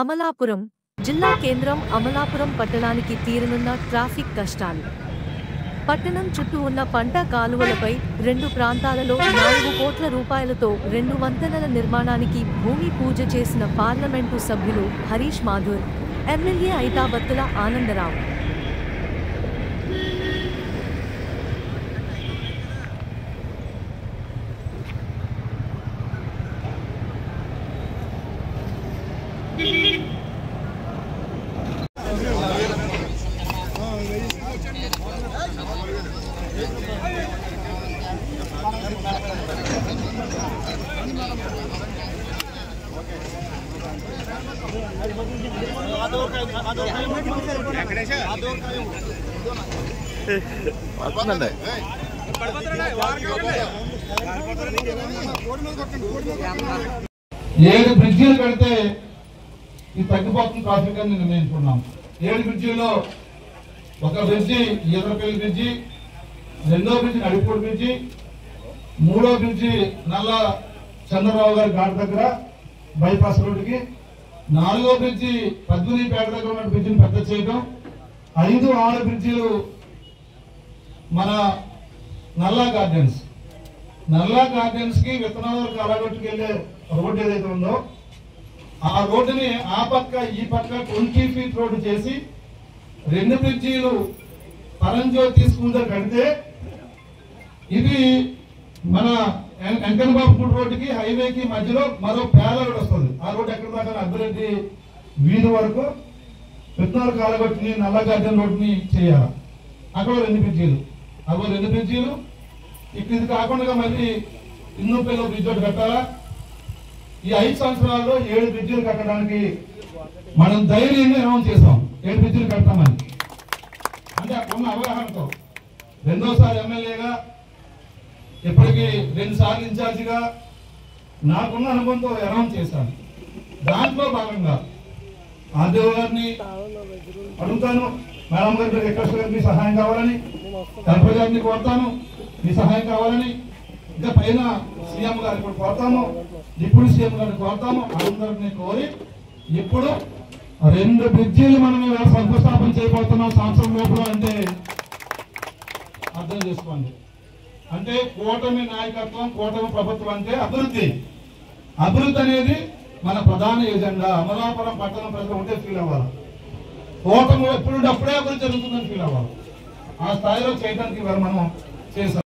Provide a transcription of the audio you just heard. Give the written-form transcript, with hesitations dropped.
అమలాపురం జిల్లా కేంద్రం అమలాపురం పట్టణానికి తీరనున్న ట్రాఫిక్ కష్టాలు. పట్టణం చుట్టూ ఉన్న పంట కాలువలపై 2 ప్రాంతాలలో 4 కోట్ల రూపాయలతో 2 వంతెనల నిర్మాణానికి భూమి పూజ చేసిన పార్లమెంటు సభ్యులు హరీష్ మాథూర్, ఎమ్మెల్యే ఐతాబత్తుల ఆనందరావు. ఏడు బ్రిడ్జీలు కడితే ఈ తగ్గిపోతుంది ట్రాఫిక్ అని నిర్ణయించుకున్నాం. 7 బ్రిడ్జీలో ఒక బ్రిడ్జి ఈదరపల్లి బ్రిడ్జి, 2వ బ్రిడ్జి నడిపూడి బ్రిడ్జి, 3వ బ్రిడ్జి నల్ల చంద్రబాబు గారి ఘాట్ దగ్గర బైపాస్ రోడ్డుకి, 4వ బ్రిడ్జి పద్మినిపేట దగ్గర ఉన్న బ్రిడ్జిని పెద్ద చేయడం, 5, 6 బ్రిడ్జీలు మన నల్లా గార్డెన్స్ కి విత్తనాలు కలగొట్టుకు వెళ్ళే రోడ్డు ఏదైతే ఉందో ఆ రోడ్డుని ఆ పక్క ఈ పక్క 20 ఫీట్ రోడ్డు చేసి 2 బ్రిడ్జీలు పరంజ్యోతి స్కూల్ దగ్గర కడితే ఇది మన వెంకన్నబాబు రోడ్డుకి హైవేకి మధ్యలో మరో పేల రోడ్ వస్తుంది. ఆ రోడ్డు ఎక్కడ దాకా అభివృద్ధి వీధి వరకు విత్తనాలు కాలగొట్టుని నల్ల గార్డెన్ రోడ్డుని చేయాలి. అక్కడ 2 బ్రిడ్జీలు, అవి 2 బ్రిడ్జీలు. ఇక్కడ ఇది కాకుండా మళ్ళీ ఇన్నోపల్లి బ్రిడ్జ్ ఒకటి కట్టాలా. ఈ 5 సంవత్సరాల్లో 7 బ్రిడ్జీలు కట్టడానికి మనం ధైర్యంగా అనౌన్స్ చేసాం. 7 బ్రిడ్జీలు కడతామని, అంటే ఉన్న అవగాహనతో. 2వ ఎమ్మెల్యేగా, ఇప్పటికీ 2 సార్లు ఇన్ఛార్జిగా నాకున్న అనుభవంతో అనౌన్స్ చేశాను. దాంట్లో భాగంగా ఆదేవ్ గారిని అడుగుతాను, మేడం గారి రిక్వెస్ట్ గారికి సహాయం కావాలని, కల్ప గారిని కోరుతాను మీ సహాయం కావాలని, ఇంకా పైన సీఎం గారిని కూడా కోరుతాము, ఇప్పుడు సీఎం గారిని కోరుతాము. అందరినీ కోరి ఇప్పుడు 2 బ్రిడ్జీలు మనం శంకుస్థాపన చేయబోతున్నాం సంవత్సరం లోపల. అంటే అర్థం చేసుకోండి, అంటే కూటమి నాయకత్వం, కూటమి ప్రభుత్వం అంటే అభివృద్ధి అనేది మన ప్రధాన ఎజెండా. అమలాపురం పట్టణ ప్రజలు ఉంటే ఫీల్ అవ్వాలి, కూటమి ఎప్పుడుంటే అప్పుడే అభివృద్ధి జరుగుతుందని ఫీల్ అవ్వాలి. ఆ స్థాయిలో చేయడానికి మనం చేసాం.